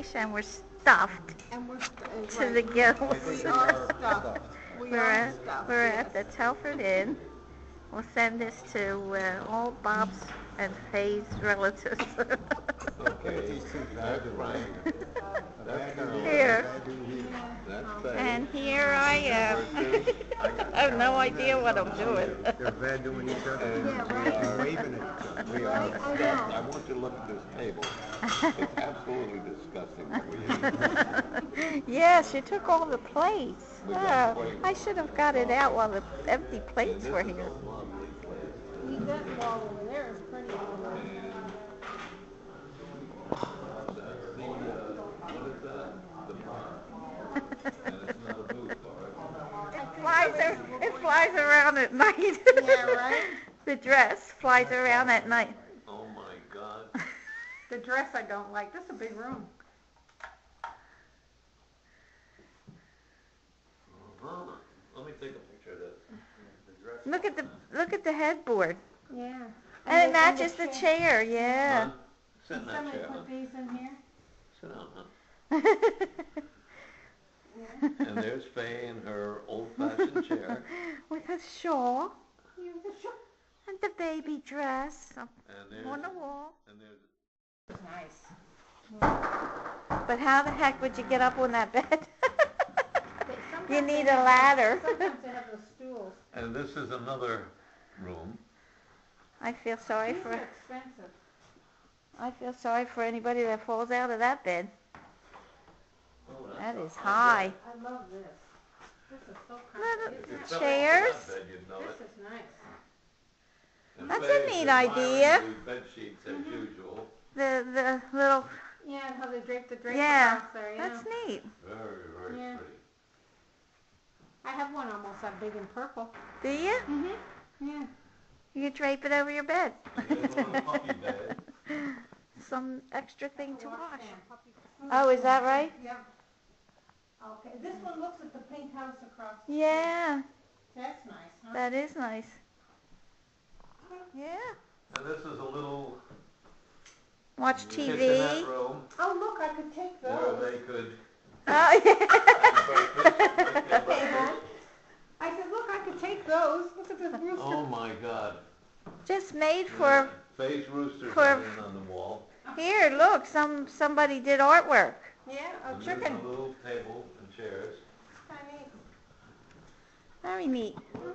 finished and we're stuffed And we're to the gills. We are stuffed. We're at the Telford Inn. We'll send this to all Bob's and Faye's relatives. Okay, that's right. Here. That's Faye. And here I am. I have no idea what I'm doing. They're bad doing each other. And Yeah, we right. are, Waving at each other. we are I stuffed. know. I want you to look at this table. It's absolutely disgusting what we eat. Yes, you took all the plates. We got plates. I should have got it out while the empty plates And were this is here. a lovely place. That wall over there is pretty. What is that? The bar. And it's not a booth bar. It flies around at night. Yeah, right? The dress flies around at night. Oh my God. The dress I don't like. This is a big room. Let me take a picture of this. Look at the headboard. Yeah. And it matches the chair, yeah. Huh? Sit in that Somebody chair. put these in here? Sit down, huh? And there's Faye in her old-fashioned chair. With a shawl Yeah, the shop and the baby dress And there's, on the wall. and there's is nice. But how the heck would you get up on that bed? Sometimes You they need a have ladder. Sometimes they have those stools. And this is another room. I feel sorry These for are expensive. anybody that falls out of that bed. Oh, That is high. I love this. This is so Little comfortable. If you Isn't fell that- chairs. off that bed, you'd know This it. is nice. And That's a Faye's neat admiring idea. the bed sheets as usual. The little, Yeah, and how they drape the drape yeah, across there, that's neat. Very, very Yeah. pretty. I have one almost that big in purple. Do you? Mm-hmm. Yeah. You can drape it over your bed. And there's a little puppy bed. Some extra thing to wash. stand, puppy- Oh, is that right? Yep. Okay, this one looks at the pink house across. the Yeah, street. That's nice, huh? that is nice. Yeah. And this is a little Watch kitchenette TV. room Oh, look, I could take where those. they could Oh, breakfast, make their Hey, breakfast. hon. I said, look, I could take those. Look at this rooster. Oh my God. Just made for, Faye's roosters for- hanging on the wall. here, look, somebody did artwork. Yeah, a And there's chicken. a little table and chairs. Honey. Very neat. Where